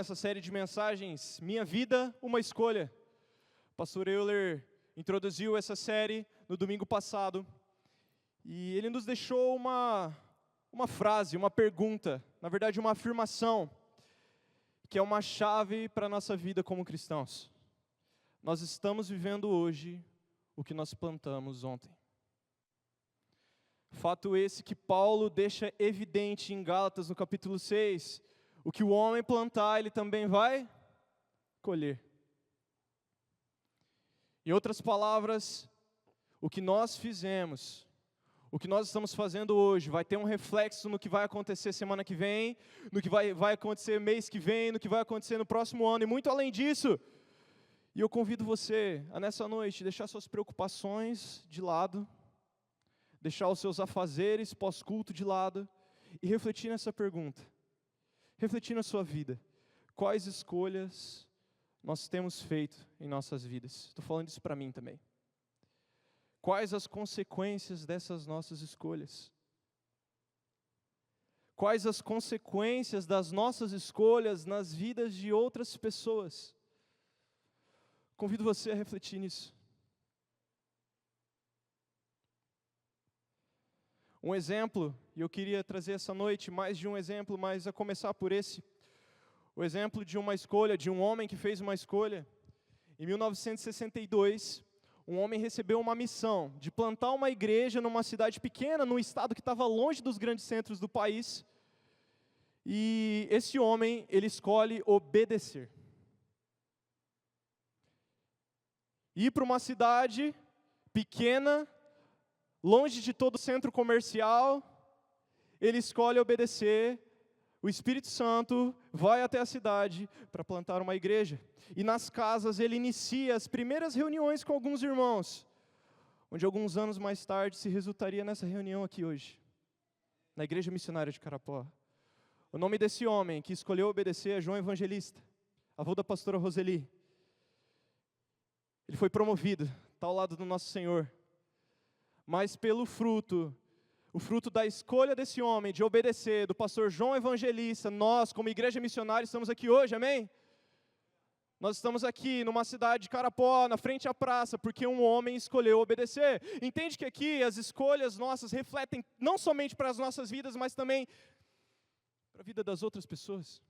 nessa série de mensagens, Minha Vida, Uma Escolha. O pastor Euler introduziu essa série no domingo passado, e ele nos deixou uma frase, uma pergunta, na verdade uma afirmação, que é uma chave para a nossa vida como cristãos. Nós estamos vivendo hoje o que nós plantamos ontem. Fato esse que Paulo deixa evidente em Gálatas, no capítulo 6, o que o homem plantar, ele também vai colher. Em outras palavras, o que nós fizemos, o que nós estamos fazendo hoje, vai ter um reflexo no que vai acontecer semana que vem, no que vai acontecer mês que vem, no que vai acontecer no próximo ano, e muito além disso. E eu convido você a, nessa noite, deixar suas preocupações de lado, deixar os seus afazeres pós-culto de lado, e refletir nessa pergunta. Refletir na sua vida. Quais escolhas nós temos feito em nossas vidas? Estou falando isso para mim também. Quais as consequências dessas nossas escolhas? Quais as consequências das nossas escolhas nas vidas de outras pessoas? Convido você a refletir nisso. Um exemplo, e eu queria trazer essa noite mais de um exemplo, mas a começar por esse. O exemplo de uma escolha, de um homem que fez uma escolha. Em 1962, um homem recebeu uma missão de plantar uma igreja numa cidade pequena, num estado que estava longe dos grandes centros do país. E esse homem, ele escolhe obedecer. Ir para uma cidade pequena, longe de todo centro comercial, ele escolhe obedecer. O Espírito Santo vai até a cidade para plantar uma igreja. E nas casas ele inicia as primeiras reuniões com alguns irmãos, onde alguns anos mais tarde se resultaria nessa reunião aqui hoje, na Igreja Missionária de Carapó. O nome desse homem que escolheu obedecer é João Evangelista, avô da pastora Roseli. Ele foi promovido, está ao lado do nosso Senhor. Mas pelo fruto, o fruto da escolha desse homem, de obedecer, do pastor João Evangelista, nós, como igreja missionária, estamos aqui hoje, amém? Nós estamos aqui numa cidade de Carapó, na frente à praça, porque um homem escolheu obedecer. Entende que aqui as escolhas nossas refletem não somente para as nossas vidas, mas também para a vida das outras pessoas?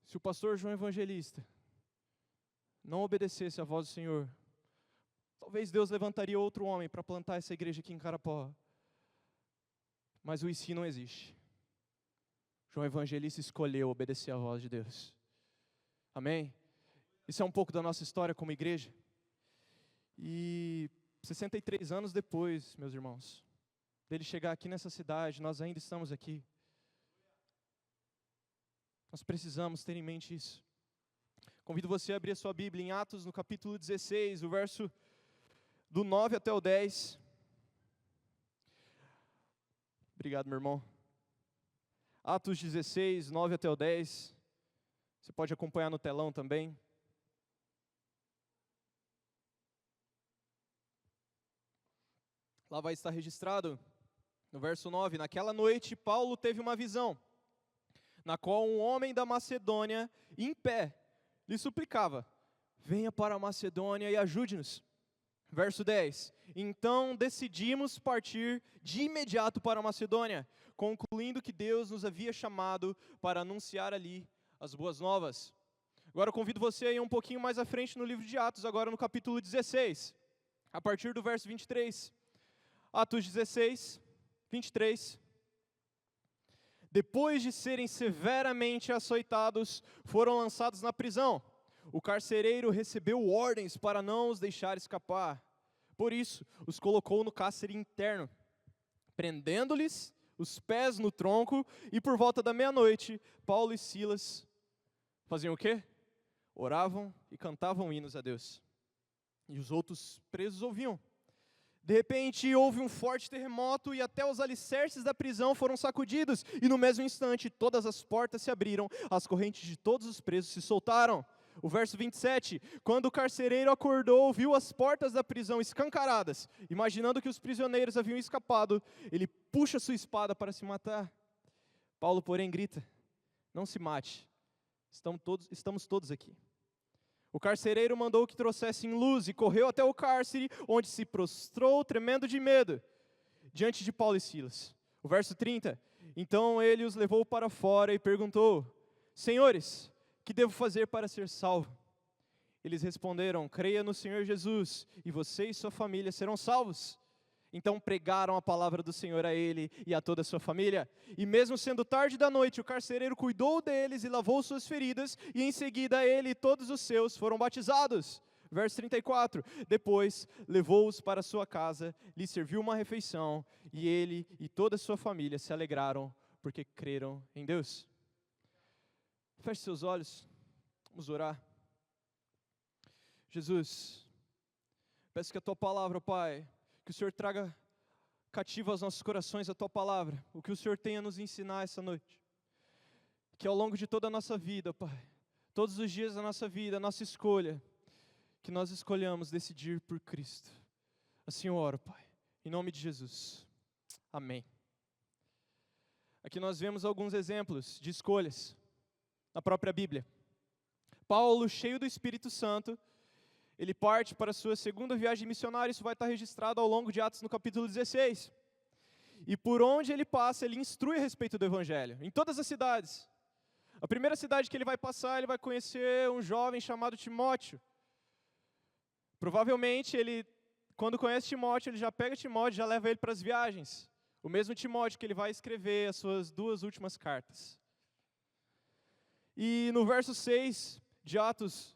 Se o pastor João Evangelista não obedecesse à voz do Senhor, talvez Deus levantaria outro homem para plantar essa igreja aqui em Carapó. Mas o não existe. João Evangelista escolheu obedecer à voz de Deus. Amém? Isso é um pouco da nossa história como igreja. E 63 anos depois, meus irmãos, dele chegar aqui nessa cidade, nós ainda estamos aqui. Nós precisamos ter em mente isso. Convido você a abrir a sua Bíblia em Atos, no capítulo 16, o verso do 9 até o 10. Obrigado, meu irmão. Atos 16, 9 até o 10. Você pode acompanhar no telão também. Lá vai estar registrado, no verso 9, naquela noite Paulo teve uma visão, na qual um homem da Macedônia, em pé, lhe suplicava: venha para a Macedônia e ajude-nos. Verso 10, então decidimos partir de imediato para a Macedônia, concluindo que Deus nos havia chamado para anunciar ali as boas novas. Agora eu convido você a ir um pouquinho mais à frente no livro de Atos, agora no capítulo 16, a partir do verso 23. Atos 16, 23. Depois de serem severamente açoitados, foram lançados na prisão. O carcereiro recebeu ordens para não os deixar escapar. Por isso, os colocou no cárcere interno, prendendo-lhes os pés no tronco, e por volta da meia-noite, Paulo e Silas faziam o quê? Oravam e cantavam hinos a Deus. E os outros presos ouviam. De repente, houve um forte terremoto e até os alicerces da prisão foram sacudidos. E no mesmo instante, todas as portas se abriram, as correntes de todos os presos se soltaram. O verso 27, quando o carcereiro acordou, viu as portas da prisão escancaradas. Imaginando que os prisioneiros haviam escapado, ele puxa sua espada para se matar. Paulo, porém, grita: não se mate, estamos todos aqui. O carcereiro mandou que trouxessem luz e correu até o cárcere, onde se prostrou, tremendo de medo, diante de Paulo e Silas. O verso 30, então ele os levou para fora e perguntou: senhores, que devo fazer para ser salvo? Eles responderam: creia no Senhor Jesus, e você e sua família serão salvos. Então pregaram a palavra do Senhor a ele e a toda a sua família. E mesmo sendo tarde da noite, o carcereiro cuidou deles e lavou suas feridas, e em seguida ele e todos os seus foram batizados. Verso 34, depois levou-os para sua casa, lhes serviu uma refeição, e ele e toda a sua família se alegraram, porque creram em Deus. Feche seus olhos, vamos orar. Jesus, peço que a Tua palavra, Pai, que o Senhor traga cativo aos nossos corações a Tua palavra, o que o Senhor tem a nos ensinar essa noite. Que ao longo de toda a nossa vida, Pai, todos os dias da nossa vida, a nossa escolha, que nós escolhamos decidir por Cristo. Assim eu oro, Pai, em nome de Jesus. Amém. Aqui nós vemos alguns exemplos de escolhas na própria Bíblia. Paulo, cheio do Espírito Santo, ele parte para a sua segunda viagem missionária. Isso vai estar registrado ao longo de Atos no capítulo 16. E por onde ele passa, ele instrui a respeito do Evangelho, em todas as cidades. A primeira cidade que ele vai passar, ele vai conhecer um jovem chamado Timóteo. Provavelmente, quando conhece Timóteo, ele já pega Timóteo e já leva ele para as viagens. O mesmo Timóteo que ele vai escrever as suas 2 últimas cartas. E no verso 6 de Atos,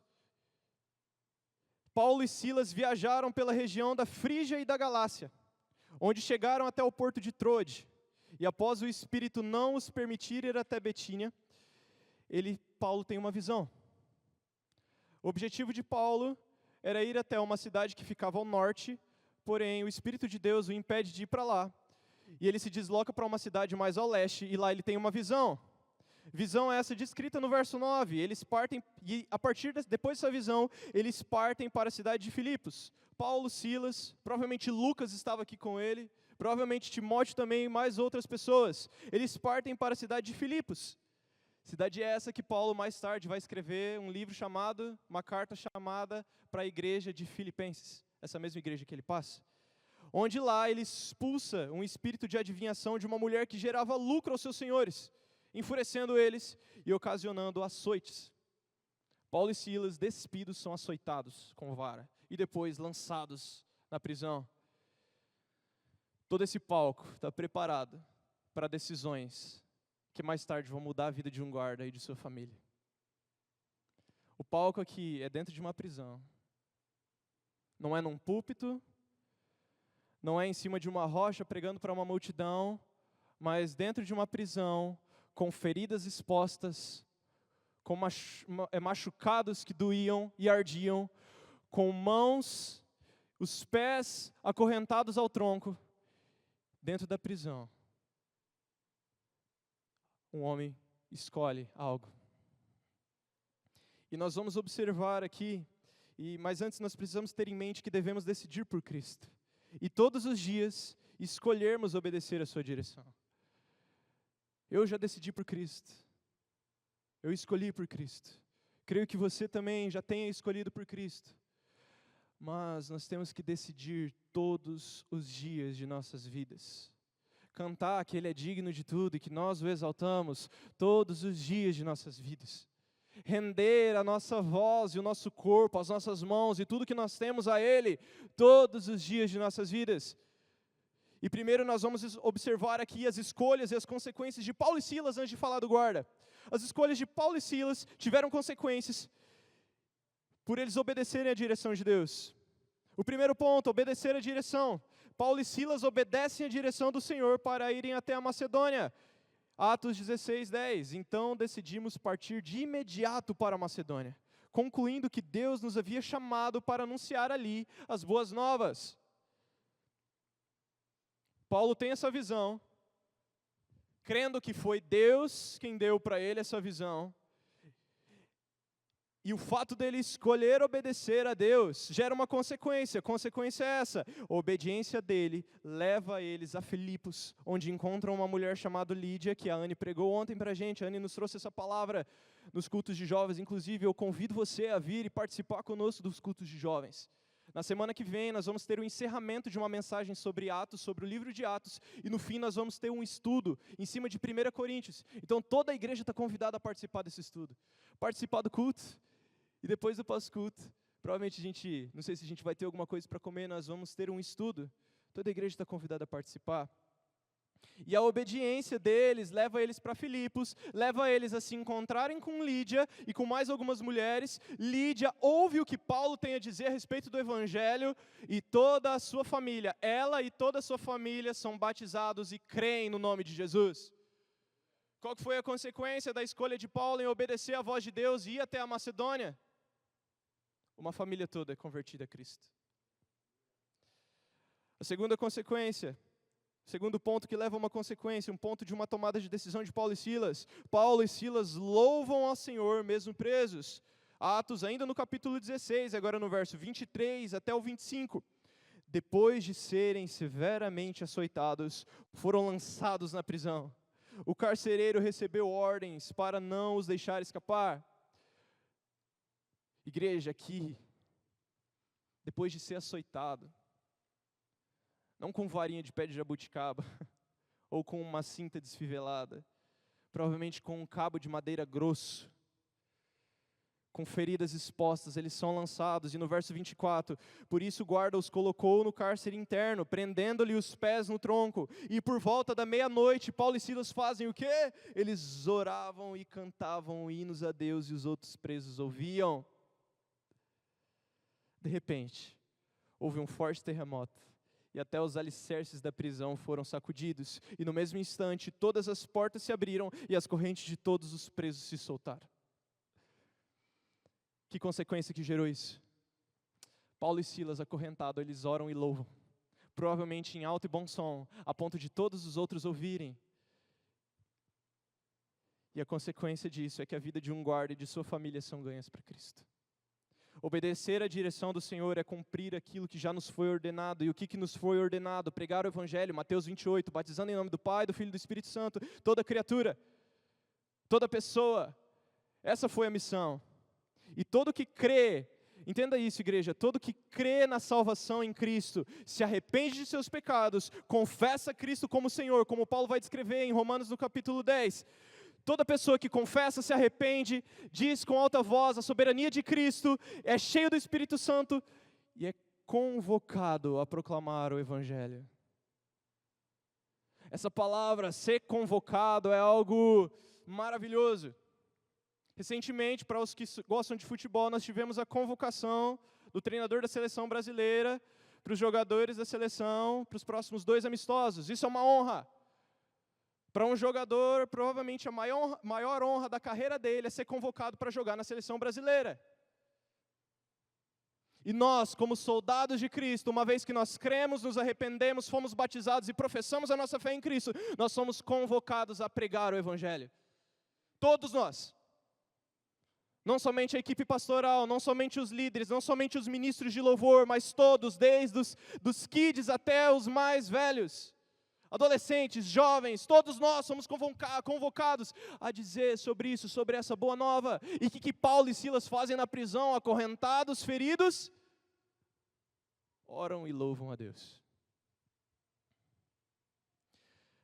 Paulo e Silas viajaram pela região da Frígia e da Galácia, onde chegaram até o porto de Troade. E após o Espírito não os permitir ir até Betínia, Paulo tem uma visão. O objetivo de Paulo era ir até uma cidade que ficava ao norte, porém o Espírito de Deus o impede de ir para lá. E ele se desloca para uma cidade mais ao leste, e lá ele tem uma visão. Visão essa descrita no verso 9, eles partem, e depois dessa visão, eles partem para a cidade de Filipos. Paulo, Silas, provavelmente Lucas estava aqui com ele, provavelmente Timóteo também, e mais outras pessoas. Eles partem para a cidade de Filipos. Cidade essa que Paulo mais tarde vai escrever uma carta chamada para a igreja de Filipenses, essa mesma igreja que ele passa. Onde lá ele expulsa um espírito de adivinhação de uma mulher que gerava lucro aos seus senhores, enfurecendo eles e ocasionando açoites. Paulo e Silas, despidos, são açoitados com vara e depois lançados na prisão. Todo esse palco está preparado para decisões que mais tarde vão mudar a vida de um guarda e de sua família. O palco aqui é dentro de uma prisão. Não é num púlpito, não é em cima de uma rocha pregando para uma multidão, mas dentro de uma prisão, com feridas expostas, com machucados que doíam e ardiam, com mãos, os pés acorrentados ao tronco, dentro da prisão. Um homem escolhe algo. E nós vamos observar aqui, mas antes nós precisamos ter em mente que devemos decidir por Cristo. E todos os dias escolhermos obedecer a sua direção. Eu já decidi por Cristo. Eu escolhi por Cristo. Creio que você também já tenha escolhido por Cristo. Mas nós temos que decidir todos os dias de nossas vidas. Cantar que Ele é digno de tudo e que nós o exaltamos todos os dias de nossas vidas. Render a nossa voz e o nosso corpo, as nossas mãos e tudo que nós temos a Ele todos os dias de nossas vidas. E primeiro nós vamos observar aqui as escolhas e as consequências de Paulo e Silas antes de falar do guarda. As escolhas de Paulo e Silas tiveram consequências por eles obedecerem à direção de Deus. O primeiro ponto, obedecer à direção. Paulo e Silas obedecem à direção do Senhor para irem até a Macedônia. Atos 16:10. Então decidimos partir de imediato para a Macedônia, concluindo que Deus nos havia chamado para anunciar ali as boas novas. Paulo tem essa visão, crendo que foi Deus quem deu para ele essa visão. E o fato dele escolher obedecer a Deus gera uma consequência. A consequência é essa: a obediência dele leva eles a Filipos, onde encontram uma mulher chamada Lídia, que a Anne pregou ontem para a gente. A Anne nos trouxe essa palavra nos cultos de jovens. Inclusive, eu convido você a vir e participar conosco dos cultos de jovens. Na semana que vem, nós vamos ter o encerramento de uma mensagem sobre Atos, sobre o livro de Atos, e no fim nós vamos ter um estudo em cima de 1 Coríntios. Então toda a igreja está convidada a participar desse estudo. Participar do culto. E depois do pós-culto, provavelmente não sei se a gente vai ter alguma coisa para comer, nós vamos ter um estudo. Toda a igreja está convidada a participar. E a obediência deles leva eles para Filipos, leva eles a se encontrarem com Lídia e com mais algumas mulheres. Lídia ouve o que Paulo tem a dizer a respeito do Evangelho e toda a sua família, ela e toda a sua família são batizados e creem no nome de Jesus. Qual que foi a consequência da escolha de Paulo em obedecer à voz de Deus e ir até a Macedônia? Uma família toda é convertida a Cristo. A segunda consequência, o segundo ponto que leva a uma consequência, um ponto de uma tomada de decisão de Paulo e Silas. Paulo e Silas louvam ao Senhor mesmo presos. Atos, ainda no capítulo 16, agora no verso 23 até o 25. Depois de serem severamente açoitados, foram lançados na prisão. O carcereiro recebeu ordens para não os deixar escapar. Igreja, aqui, depois de ser açoitado, não com varinha de pé de jabuticaba, ou com uma cinta desfivelada, provavelmente com um cabo de madeira grosso, com feridas expostas, eles são lançados. E no verso 24, por isso o guarda os colocou no cárcere interno, prendendo-lhe os pés no tronco. E por volta da meia-noite, Paulo e Silas fazem o quê? Eles oravam e cantavam hinos a Deus e os outros presos ouviam. De repente, houve um forte terremoto e até os alicerces da prisão foram sacudidos. E no mesmo instante, todas as portas se abriram e as correntes de todos os presos se soltaram. Que consequência que gerou isso? Paulo e Silas, acorrentados, eles oram e louvam, provavelmente em alto e bom som, a ponto de todos os outros ouvirem. E a consequência disso é que a vida de um guarda e de sua família são ganhas para Cristo. Obedecer à direção do Senhor é cumprir aquilo que já nos foi ordenado. E o que nos foi ordenado? Pregar o Evangelho, Mateus 28, batizando em nome do Pai, do Filho e do Espírito Santo, toda criatura, toda pessoa. Essa foi a missão. E todo que crê, entenda isso, igreja, todo que crê na salvação em Cristo, se arrepende de seus pecados, confessa Cristo como Senhor, como Paulo vai descrever em Romanos no capítulo 10, toda pessoa que confessa, se arrepende, diz com alta voz a soberania de Cristo, é cheio do Espírito Santo e é convocado a proclamar o Evangelho. Essa palavra, ser convocado, é algo maravilhoso. Recentemente, para os que gostam de futebol, nós tivemos a convocação do treinador da seleção brasileira para os jogadores da seleção para os próximos 2 amistosos. Isso é uma honra. Para um jogador, provavelmente a maior honra da carreira dele é ser convocado para jogar na seleção brasileira. E nós, como soldados de Cristo, uma vez que nós cremos, nos arrependemos, fomos batizados e professamos a nossa fé em Cristo, nós somos convocados a pregar o Evangelho. Todos nós. Não somente a equipe pastoral, não somente os líderes, não somente os ministros de louvor, mas todos, desde os kids até os mais velhos, adolescentes, jovens, todos nós somos convocados a dizer sobre isso, sobre essa boa nova. E o que Paulo e Silas fazem na prisão, acorrentados, feridos? Oram e louvam a Deus.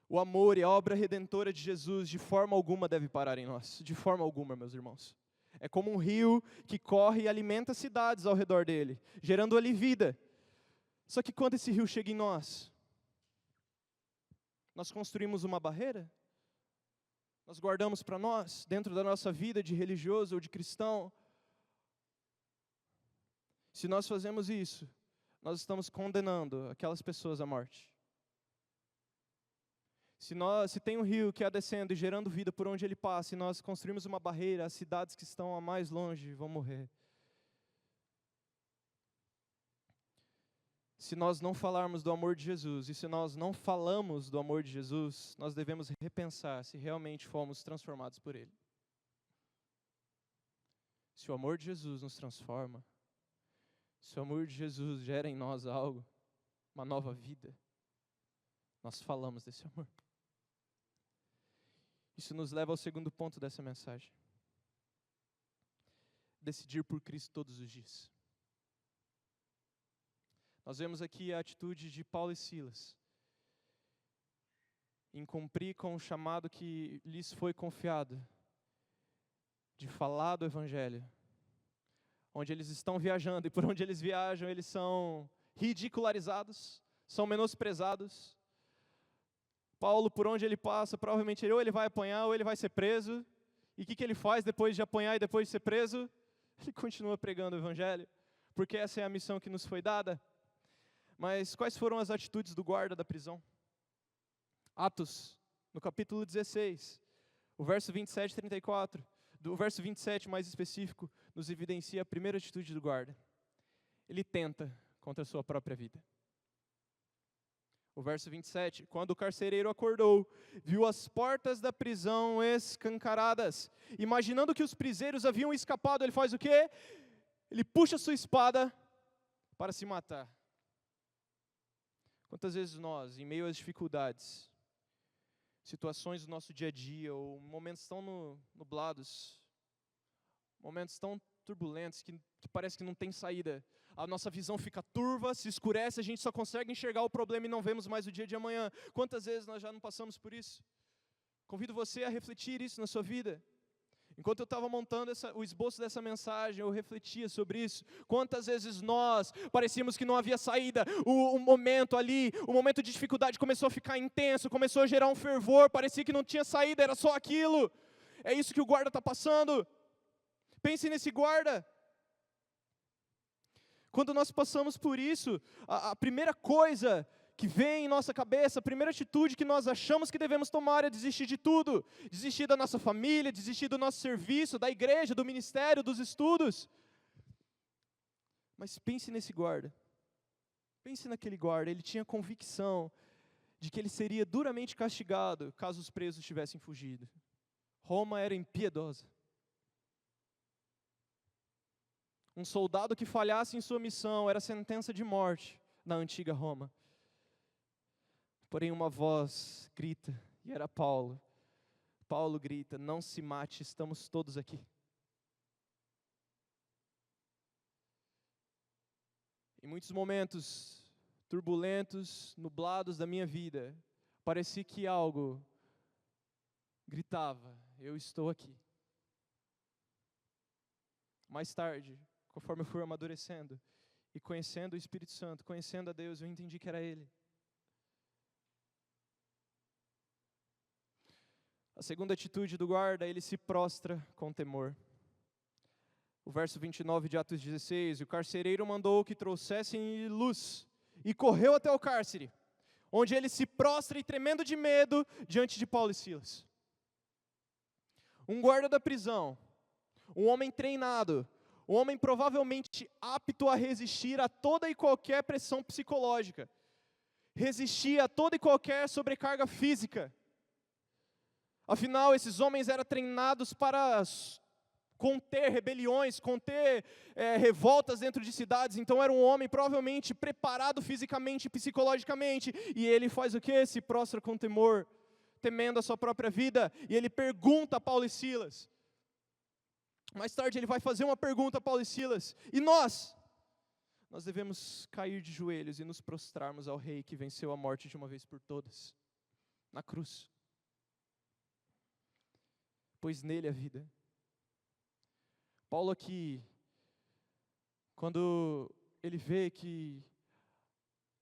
O amor e a obra redentora de Jesus de forma alguma deve parar em nós, de forma alguma, meus irmãos. É como um rio que corre e alimenta cidades ao redor dele, gerando ali vida. Só que quando esse rio chega em nós construímos uma barreira? Nós guardamos para nós, dentro da nossa vida de religioso ou de cristão? Se nós fazemos isso, nós estamos condenando aquelas pessoas à morte. Se tem um rio que é descendo e gerando vida por onde ele passa, e nós construímos uma barreira, as cidades que estão a mais longe vão morrer. Se nós não falarmos do amor de Jesus, e se nós não falamos do amor de Jesus, nós devemos repensar se realmente fomos transformados por Ele. Se o amor de Jesus nos transforma, se o amor de Jesus gera em nós algo, uma nova vida, nós falamos desse amor. Isso nos leva ao segundo ponto dessa mensagem. Decidir por Cristo todos os dias. Nós vemos aqui a atitude de Paulo e Silas em cumprir com o chamado que lhes foi confiado, de falar do Evangelho, onde eles estão viajando, e por onde eles viajam, eles são ridicularizados, são menosprezados. Paulo, por onde ele passa, provavelmente ou ele vai apanhar, ou ele vai ser preso, e o que ele faz depois de apanhar e depois de ser preso? Ele continua pregando o Evangelho, porque essa é a missão que nos foi dada. Mas quais foram as atitudes do guarda da prisão? Atos, no capítulo 16, o verso 27 e 34, do verso 27 mais específico, nos evidencia a primeira atitude do guarda. Ele tenta contra a sua própria vida. O verso 27, quando o carcereiro acordou, viu as portas da prisão escancaradas. Imaginando que os prisioneiros haviam escapado, ele faz o quê? Ele puxa sua espada para se matar. Quantas vezes nós, em meio às dificuldades, situações do nosso dia a dia, ou momentos tão nublados, momentos tão turbulentos, que parece que não tem saída, a nossa visão fica turva, se escurece, a gente só consegue enxergar o problema e não vemos mais o dia de amanhã. Quantas vezes nós já não passamos por isso? Convido você a refletir isso na sua vida. Enquanto eu estava montando o esboço dessa mensagem, eu refletia sobre isso. Quantas vezes nós parecíamos que não havia saída, o momento ali, o momento de dificuldade começou a ficar intenso, começou a gerar um fervor, parecia que não tinha saída, era só aquilo. É isso que o guarda está passando. Pense nesse guarda. Quando nós passamos por isso, a primeira coisa que vem em nossa cabeça, a primeira atitude que nós achamos que devemos tomar é desistir de tudo. Desistir da nossa família, desistir do nosso serviço, da igreja, do ministério, dos estudos. Mas pense nesse guarda. Pense naquele guarda, ele tinha convicção de que ele seria duramente castigado caso os presos tivessem fugido. Roma era impiedosa. Um soldado que falhasse em sua missão era sentença de morte na antiga Roma. Porém uma voz grita, e era Paulo. Paulo grita, não se mate, estamos todos aqui. Em muitos momentos turbulentos, nublados da minha vida, parecia que algo gritava, eu estou aqui. Mais tarde, conforme eu fui amadurecendo e conhecendo o Espírito Santo, conhecendo a Deus, eu entendi que era Ele. A segunda atitude do guarda, ele se prostra com temor. O verso 29 de Atos 16, o carcereiro mandou que trouxessem luz e correu até o cárcere, onde ele se prostra e tremendo de medo diante de Paulo e Silas. Um guarda da prisão, um homem treinado, um homem provavelmente apto a resistir a toda e qualquer pressão psicológica, resistir a toda e qualquer sobrecarga física. Afinal, esses homens eram treinados para conter rebeliões, conter revoltas dentro de cidades. Então era um homem provavelmente preparado fisicamente e psicologicamente. E ele faz o quê? Se prostra com temor, temendo a sua própria vida. E ele pergunta a Paulo e Silas. Mais tarde ele vai fazer uma pergunta a Paulo e Silas. E nós? Nós devemos cair de joelhos e nos prostrarmos ao Rei que venceu a morte de uma vez por todas, na cruz. Pois nele a vida. Paulo aqui, quando ele vê que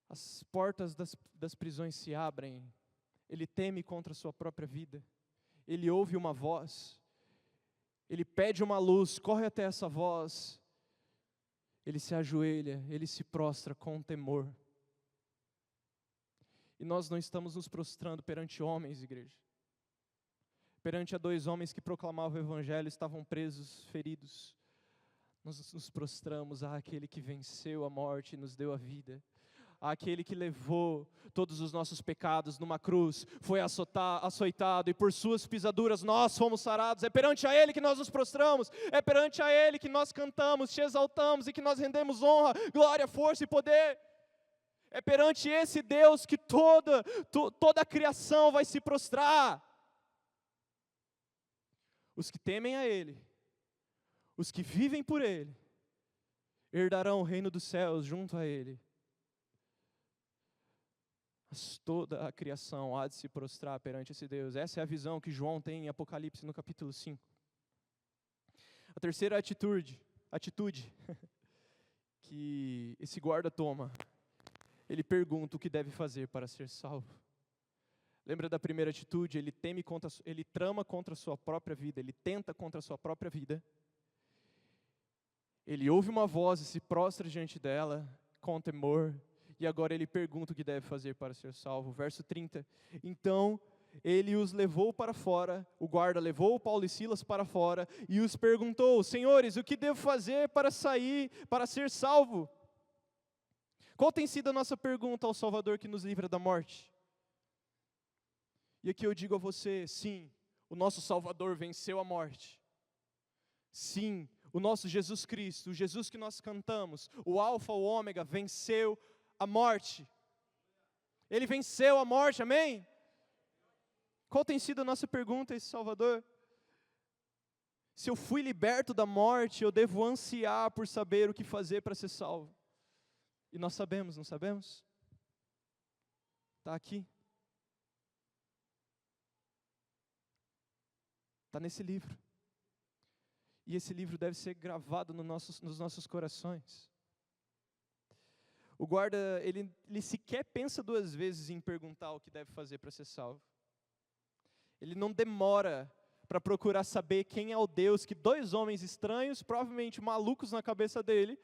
as portas das prisões se abrem, ele teme contra a sua própria vida, ele ouve uma voz, ele pede uma luz, corre até essa voz, ele se ajoelha, ele se prostra com temor. E nós não estamos nos prostrando perante homens, igreja. Perante a dois homens que proclamavam o Evangelho, estavam presos, feridos. Nós nos prostramos àquele que venceu a morte e nos deu a vida. àquele que levou todos os nossos pecados numa cruz, foi açoitado, e por suas pisaduras nós fomos sarados. É perante a Ele que nós nos prostramos, é perante a Ele que nós cantamos, te exaltamos e que nós rendemos honra, glória, força e poder. É perante esse Deus que toda a criação vai se prostrar. Os que temem a Ele, os que vivem por Ele, herdarão o reino dos céus junto a Ele. Mas toda a criação há de se prostrar perante esse Deus. Essa é a visão que João tem em Apocalipse no capítulo 5. A terceira atitude que esse guarda toma, ele pergunta o que deve fazer para ser salvo. Lembra da primeira atitude? Ele trama contra a sua própria vida, ele tenta contra a sua própria vida. Ele ouve uma voz e se prostra diante dela, com temor, e agora ele pergunta o que deve fazer para ser salvo. Verso 30, então ele os levou para fora, o guarda levou Paulo e Silas para fora, e os perguntou, senhores, o que devo fazer para ser salvo? Qual tem sido a nossa pergunta ao Salvador que nos livra da morte? E aqui eu digo a você, sim, o nosso Salvador venceu a morte. Sim, o nosso Jesus Cristo, o Jesus que nós cantamos, o Alfa, o Ômega, venceu a morte. Ele venceu a morte, amém? Qual tem sido a nossa pergunta a esse Salvador? Se eu fui liberto da morte, eu devo ansiar por saber o que fazer para ser salvo. E nós sabemos, não sabemos? Está aqui. Está nesse livro. E esse livro deve ser gravado nos nossos corações. O guarda, ele sequer pensa duas vezes em perguntar o que deve fazer para ser salvo. Ele não demora para procurar saber quem é o Deus que dois homens estranhos, provavelmente malucos na cabeça dele,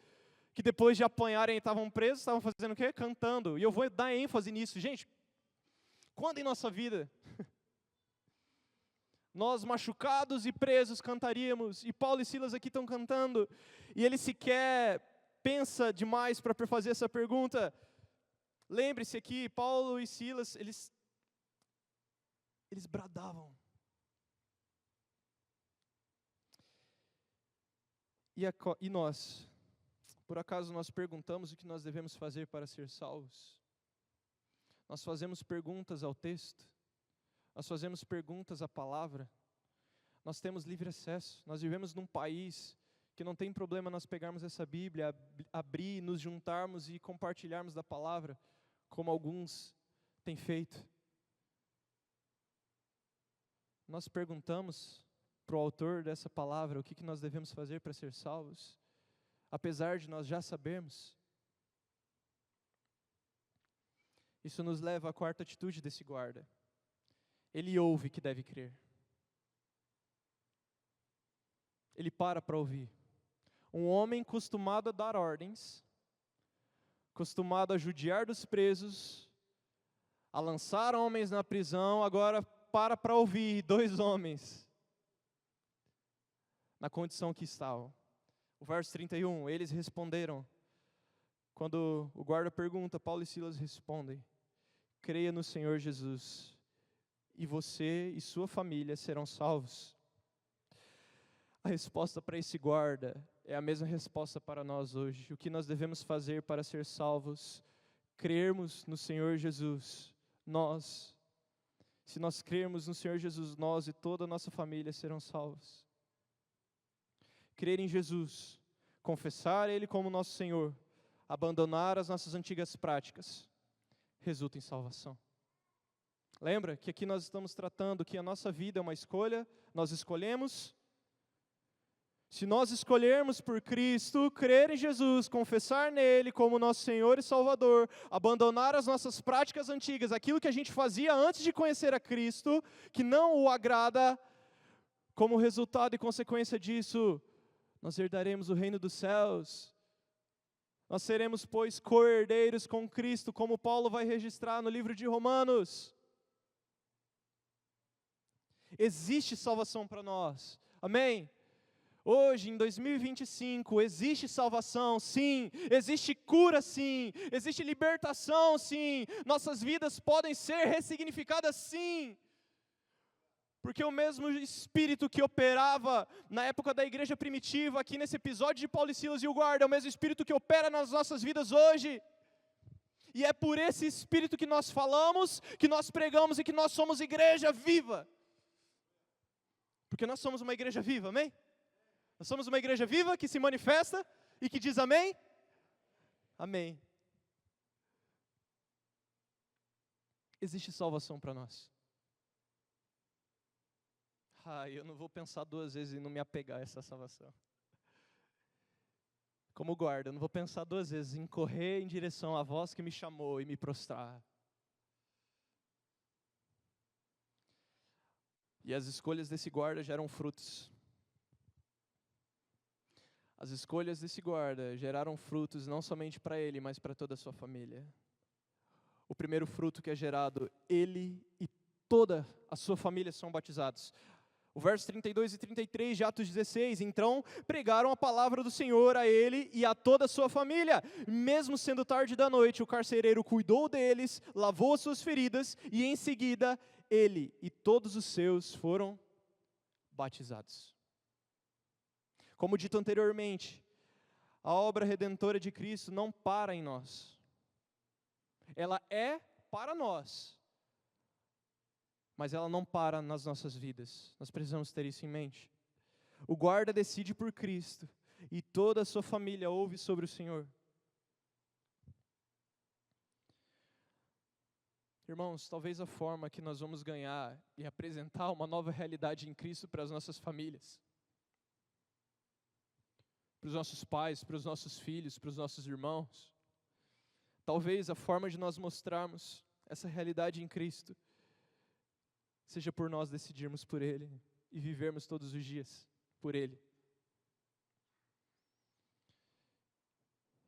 que depois de apanharem estavam presos, estavam fazendo o quê? Cantando. E eu vou dar ênfase nisso. Gente, quando em nossa vida nós machucados e presos cantaríamos, e Paulo e Silas aqui estão cantando, e ele sequer pensa demais para fazer essa pergunta. Lembre-se aqui, Paulo e Silas, eles bradavam. E nós? Por acaso nós perguntamos o que nós devemos fazer para ser salvos? Nós fazemos perguntas ao texto? Nós fazemos perguntas à palavra? Nós temos livre acesso. Nós vivemos num país que não tem problema nós pegarmos essa Bíblia, abrir, nos juntarmos e compartilharmos da palavra, como alguns têm feito. Nós perguntamos para o autor dessa palavra o que nós devemos fazer para ser salvos, apesar de nós já sabermos. Isso nos leva à quarta atitude desse guarda. Ele ouve que deve crer. Ele para ouvir. Um homem acostumado a dar ordens, acostumado a judiar dos presos, a lançar homens na prisão, agora para ouvir dois homens na condição que estavam. O verso 31, eles responderam. Quando o guarda pergunta, Paulo e Silas respondem: creia no Senhor Jesus, e você e sua família serão salvos. A resposta para esse guarda é a mesma resposta para nós hoje. O que nós devemos fazer para ser salvos? Crermos no Senhor Jesus. Se nós crermos no Senhor Jesus, nós e toda a nossa família serão salvos. Crer em Jesus, confessar Ele como nosso Senhor, abandonar as nossas antigas práticas, resulta em salvação. Lembra que aqui nós estamos tratando que a nossa vida é uma escolha, nós escolhemos. Se nós escolhermos por Cristo, crer em Jesus, confessar nele como nosso Senhor e Salvador, abandonar as nossas práticas antigas, aquilo que a gente fazia antes de conhecer a Cristo, que não o agrada, como resultado e consequência disso, nós herdaremos o reino dos céus. Nós seremos, pois, co-herdeiros com Cristo, como Paulo vai registrar no livro de Romanos. Existe salvação para nós, amém? Hoje, em 2025, existe salvação, sim. Existe cura, sim. Existe libertação, sim. Nossas vidas podem ser ressignificadas, sim. Porque o mesmo Espírito que operava na época da igreja primitiva, aqui nesse episódio de Paulo e Silas e o guarda, é o mesmo Espírito que opera nas nossas vidas hoje. E é por esse Espírito que nós falamos, que nós pregamos e que nós somos igreja viva. Porque nós somos uma igreja viva, amém? Nós somos uma igreja viva que se manifesta e que diz amém? Amém. Existe salvação para nós. Eu não vou pensar duas vezes em não me apegar a essa salvação. Como guarda, eu não vou pensar duas vezes em correr em direção à voz que me chamou e me prostrar. E as escolhas desse guarda geram frutos. As escolhas desse guarda geraram frutos não somente para ele, mas para toda a sua família. O primeiro fruto que é gerado, ele e toda a sua família são batizados. O verso 32 e 33 de Atos 16, então pregaram a palavra do Senhor a ele e a toda a sua família. Mesmo sendo tarde da noite, o carcereiro cuidou deles, lavou as suas feridas e em seguida ele e todos os seus foram batizados. Como dito anteriormente, a obra redentora de Cristo não para em nós. Ela é para nós, mas ela não para nas nossas vidas. Nós precisamos ter isso em mente. O guarda decide por Cristo e toda a sua família ouve sobre o Senhor. Irmãos, talvez a forma que nós vamos ganhar e apresentar uma nova realidade em Cristo para as nossas famílias, para os nossos pais, para os nossos filhos, para os nossos irmãos, talvez a forma de nós mostrarmos essa realidade em Cristo seja por nós decidirmos por Ele e vivermos todos os dias por Ele.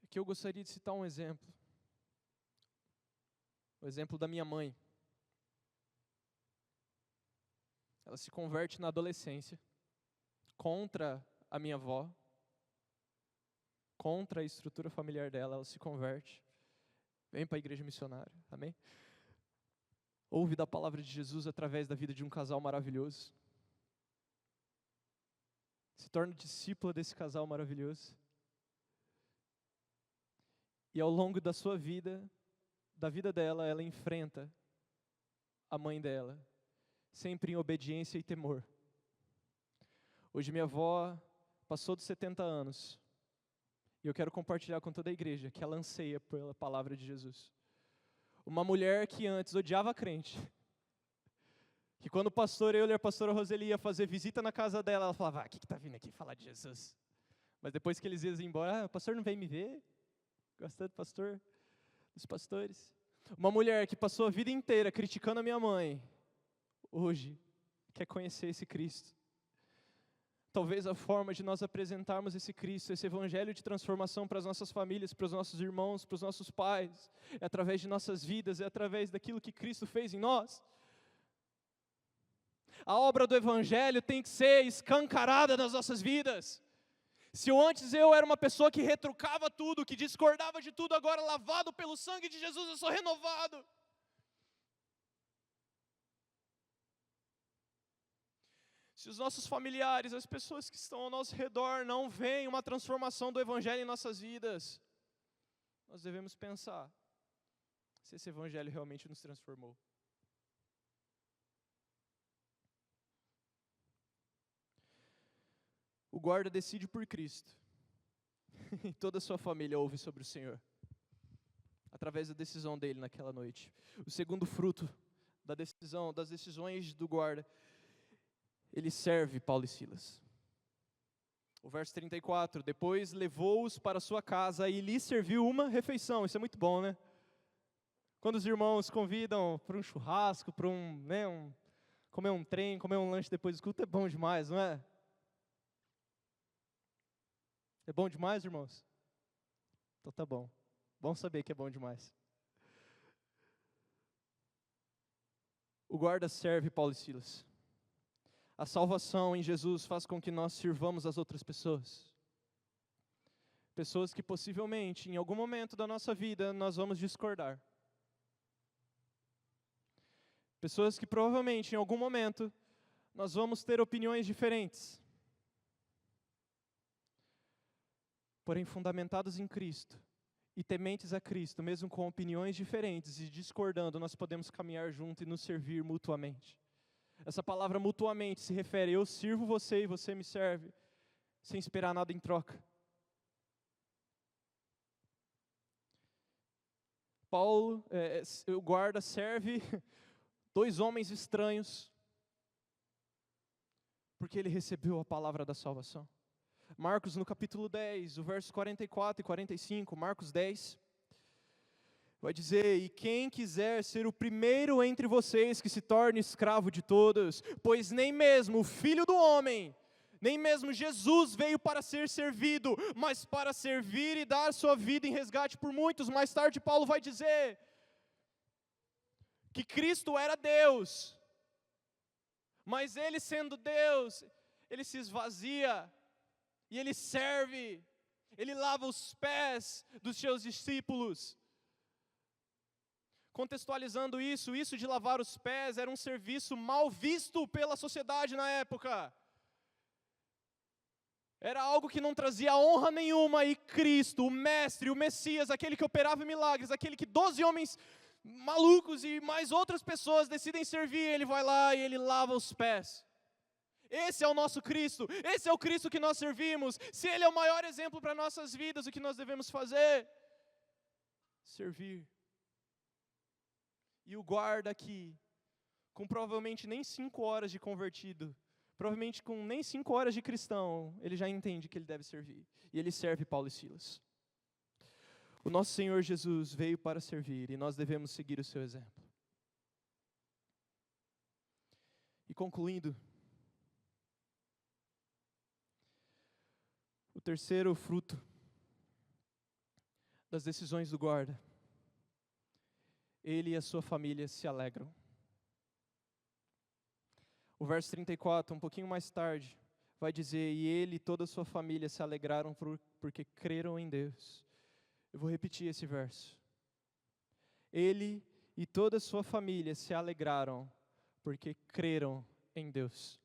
Aqui eu gostaria de citar um exemplo. O exemplo da minha mãe. Ela se converte na adolescência, contra a minha avó, contra a estrutura familiar dela, ela se converte, vem para a igreja missionária, amém? Ouve da palavra de Jesus através da vida de um casal maravilhoso, se torna discípula desse casal maravilhoso, e ao longo da sua vida, da vida dela, ela enfrenta a mãe dela, sempre em obediência e temor. Hoje minha avó passou dos 70 anos, e eu quero compartilhar com toda a igreja que ela anseia pela palavra de Jesus. Uma mulher que antes odiava crente, que quando o pastor Euler e a pastora Roseli ia fazer visita na casa dela, ela falava, o que está vindo aqui falar de Jesus? Mas depois que eles iam embora, o pastor não veio me ver? Gostando do pastor, dos pastores. Uma mulher que passou a vida inteira criticando a minha mãe, hoje quer conhecer esse Cristo. Talvez a forma de nós apresentarmos esse Cristo, esse evangelho de transformação para as nossas famílias, para os nossos irmãos, para os nossos pais, é através de nossas vidas, é através daquilo que Cristo fez em nós. A obra do evangelho tem que ser escancarada nas nossas vidas. Se antes eu era uma pessoa que retrucava tudo, que discordava de tudo, agora lavado pelo sangue de Jesus eu sou renovado. Se os nossos familiares, as pessoas que estão ao nosso redor não veem uma transformação do evangelho em nossas vidas, nós devemos pensar se esse evangelho realmente nos transformou. O guarda decide por Cristo, e toda a sua família ouve sobre o Senhor, através da decisão dele naquela noite. O segundo fruto das decisões do guarda, ele serve Paulo e Silas. O verso 34, depois levou-os para sua casa e lhes serviu uma refeição. Isso é muito bom, né? Quando os irmãos convidam para um churrasco, para comer um trem, comer um lanche depois do culto, é bom demais, não é? É bom demais, irmãos? Então tá bom. Bom saber que é bom demais. O guarda serve Paulo e Silas. A salvação em Jesus faz com que nós sirvamos as outras pessoas. Pessoas que possivelmente, em algum momento da nossa vida, nós vamos discordar. Pessoas que provavelmente, em algum momento, nós vamos ter opiniões diferentes. Porém, fundamentados em Cristo e tementes a Cristo, mesmo com opiniões diferentes e discordando, nós podemos caminhar junto e nos servir mutuamente. Essa palavra mutuamente se refere, eu sirvo você e você me serve, sem esperar nada em troca. Paulo, o guarda, serve 2 homens estranhos, porque ele recebeu a palavra da salvação. Marcos, no capítulo 10, o verso 44 e 45, Marcos 10, vai dizer, e quem quiser ser o primeiro entre vocês que se torne escravo de todos, pois nem mesmo o Filho do Homem, nem mesmo Jesus veio para ser servido, mas para servir e dar sua vida em resgate por muitos. Mais tarde Paulo vai dizer que Cristo era Deus, mas Ele sendo Deus, Ele se esvazia, e Ele serve, Ele lava os pés dos seus discípulos. Contextualizando isso de lavar os pés era um serviço mal visto pela sociedade na época. Era algo que não trazia honra nenhuma, e Cristo, o Mestre, o Messias, aquele que operava milagres, aquele que 12 homens malucos e mais outras pessoas decidem servir, Ele vai lá e Ele lava os pés. Esse é o nosso Cristo, esse é o Cristo que nós servimos. Se Ele é o maior exemplo para nossas vidas, o que nós devemos fazer? Servir. E o guarda aqui, com provavelmente nem 5 horas de convertido, provavelmente com nem 5 horas de cristão, ele já entende que ele deve servir. E ele serve Paulo e Silas. O nosso Senhor Jesus veio para servir e nós devemos seguir o seu exemplo. E concluindo, o terceiro fruto das decisões do guarda, ele e a sua família se alegram. O verso 34, um pouquinho mais tarde, vai dizer, e ele e toda a sua família se alegraram porque creram em Deus. Eu vou repetir esse verso. Ele e toda a sua família se alegraram porque creram em Deus.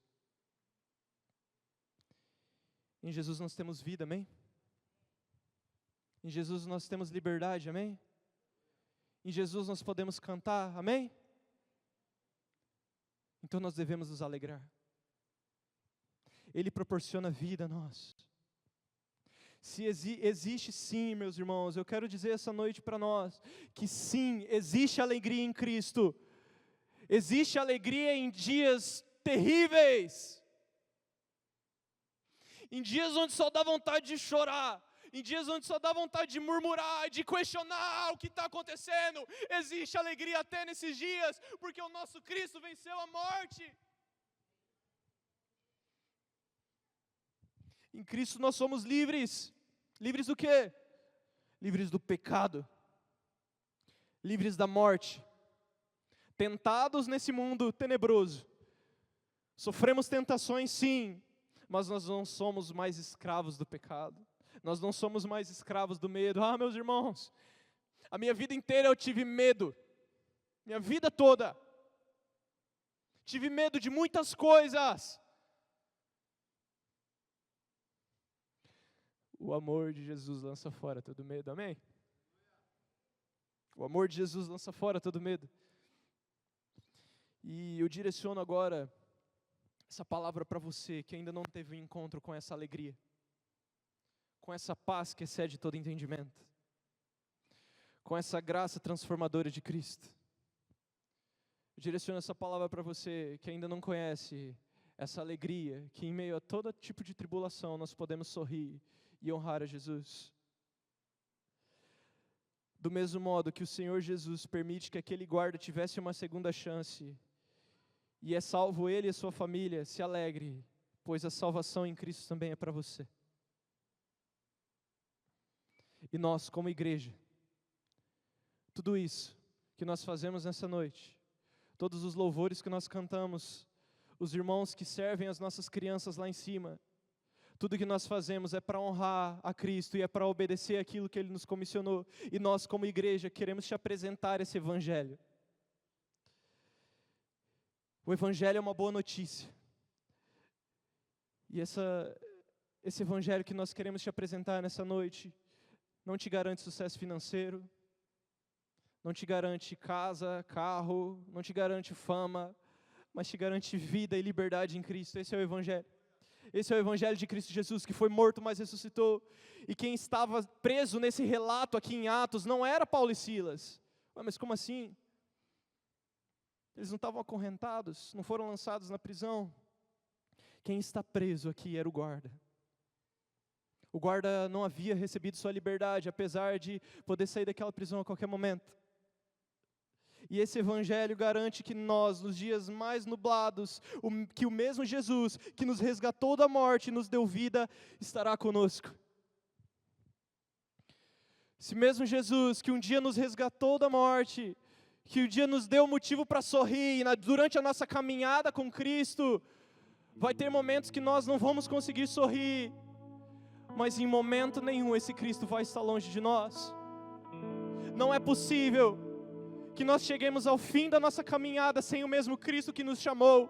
Em Jesus nós temos vida, amém? Em Jesus nós temos liberdade, amém? Em Jesus nós podemos cantar, amém? Então nós devemos nos alegrar. Ele proporciona vida a nós. Se existe sim, meus irmãos, eu quero dizer essa noite para nós, que sim, existe alegria em Cristo. Existe alegria em dias terríveis. Em dias onde só dá vontade de chorar. Em dias onde só dá vontade de murmurar, de questionar o que está acontecendo. Existe alegria até nesses dias, porque o nosso Cristo venceu a morte. Em Cristo nós somos livres. Livres do quê? Livres do pecado. Livres da morte. Tentados nesse mundo tenebroso. Sofremos tentações, sim, mas nós não somos mais escravos do pecado. Nós não somos mais escravos do medo. Ah, meus irmãos, a minha vida inteira eu tive medo. Minha vida toda. Tive medo de muitas coisas. O amor de Jesus lança fora todo medo, amém? O amor de Jesus lança fora todo medo. E eu direciono agora essa palavra para você que ainda não teve um encontro com essa alegria, com essa paz que excede todo entendimento, com essa graça transformadora de Cristo. Eu direciono essa palavra para você que ainda não conhece essa alegria, que em meio a todo tipo de tribulação nós podemos sorrir e honrar a Jesus. Do mesmo modo que o Senhor Jesus permite que aquele guarda tivesse uma segunda chance, e é salvo ele e a sua família, se alegre, pois a salvação em Cristo também é para você. E nós, como igreja, tudo isso que nós fazemos nessa noite, todos os louvores que nós cantamos, os irmãos que servem as nossas crianças lá em cima, tudo que nós fazemos é para honrar a Cristo e é para obedecer aquilo que Ele nos comissionou. E nós, como igreja, queremos te apresentar esse Evangelho. O Evangelho é uma boa notícia. E esse Evangelho que nós queremos te apresentar nessa noite não te garante sucesso financeiro, não te garante casa, carro, não te garante fama, mas te garante vida e liberdade em Cristo. Esse é o Evangelho. Esse é o Evangelho de Cristo Jesus, que foi morto, mas ressuscitou. E quem estava preso nesse relato aqui em Atos não era Paulo e Silas. Mas como assim? Eles não estavam acorrentados, não foram lançados na prisão. Quem está preso aqui era o guarda. O guarda não havia recebido sua liberdade, apesar de poder sair daquela prisão a qualquer momento. E esse Evangelho garante que nós, nos dias mais nublados, que o mesmo Jesus, que nos resgatou da morte e nos deu vida, estará conosco. Esse mesmo Jesus, que um dia nos resgatou da morte, que um dia nos deu motivo para sorrir, durante a nossa caminhada com Cristo, vai ter momentos que nós não vamos conseguir sorrir, mas em momento nenhum esse Cristo vai estar longe de nós. Não é possível que nós cheguemos ao fim da nossa caminhada sem o mesmo Cristo que nos chamou.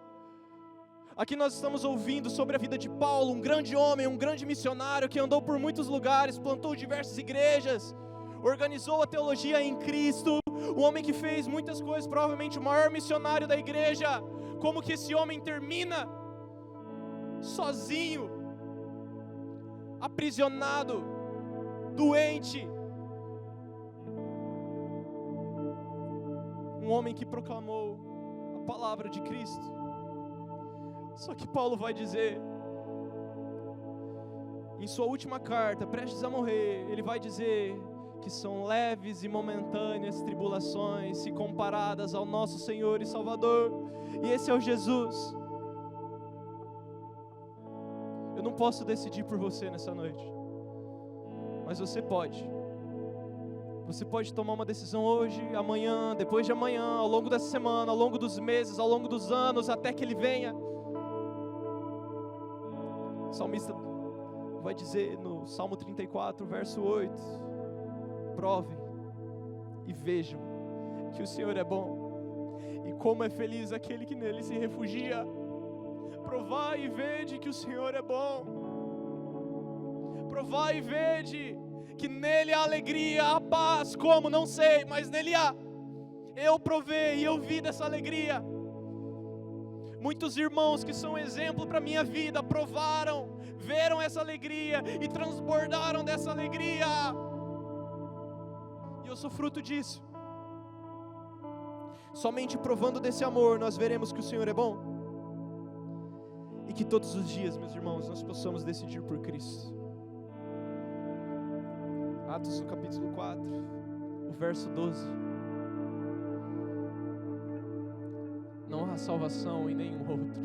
Aqui nós estamos ouvindo sobre a vida de Paulo, um grande homem, um grande missionário que andou por muitos lugares, plantou diversas igrejas, organizou a teologia em Cristo, um homem que fez muitas coisas, provavelmente o maior missionário da igreja. Como que esse homem termina? Sozinho, aprisionado, doente. Um homem que proclamou a palavra de Cristo. Só que Paulo vai dizer, em sua última carta, prestes a morrer, ele vai dizer que são leves e momentâneas tribulações, se comparadas ao nosso Senhor e Salvador. E esse é o Jesus. Eu não posso decidir por você nessa noite, mas você pode. Você pode tomar uma decisão hoje, amanhã, depois de amanhã, ao longo dessa semana, ao longo dos meses, ao longo dos anos, até que Ele venha. O salmista vai dizer no Salmo 34, verso 8: provem e vejam que o Senhor é bom, e como é feliz aquele que nele se refugia. Provai e vede que o Senhor é bom. Provai e vede que nele há alegria, há paz, como? Não sei, mas nele há. Eu provei e eu vi dessa alegria. Muitos irmãos que são exemplo para a minha vida, provaram, viram essa alegria e transbordaram dessa alegria. E eu sou fruto disso. Somente provando desse amor nós veremos que o Senhor é bom. E que todos os dias, meus irmãos, nós possamos decidir por Cristo. Atos, no capítulo 4, o verso 12. Não há salvação em nenhum outro.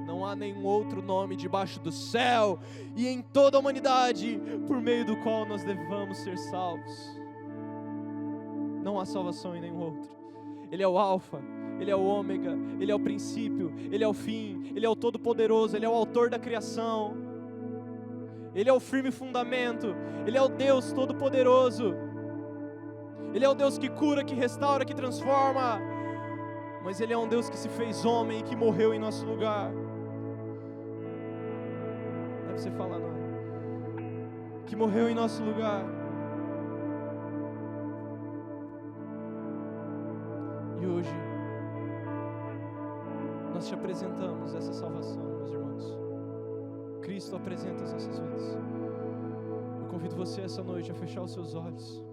Não há nenhum outro nome debaixo do céu e em toda a humanidade por meio do qual nós devamos ser salvos. Não há salvação em nenhum outro. Ele é o Alfa, Ele é o Ômega, Ele é o princípio, Ele é o fim, Ele é o Todo-Poderoso, Ele é o autor da criação. Ele é o firme fundamento, Ele é o Deus Todo-Poderoso. Ele é o Deus que cura, que restaura, que transforma. Mas Ele é um Deus que se fez homem e que morreu em nosso lugar. Deve ser falar, não. Que morreu em nosso lugar. E hoje, nós te apresentamos essa salvação, meus irmãos. Cristo apresenta as nossas vidas. Eu convido você essa noite a fechar os seus olhos.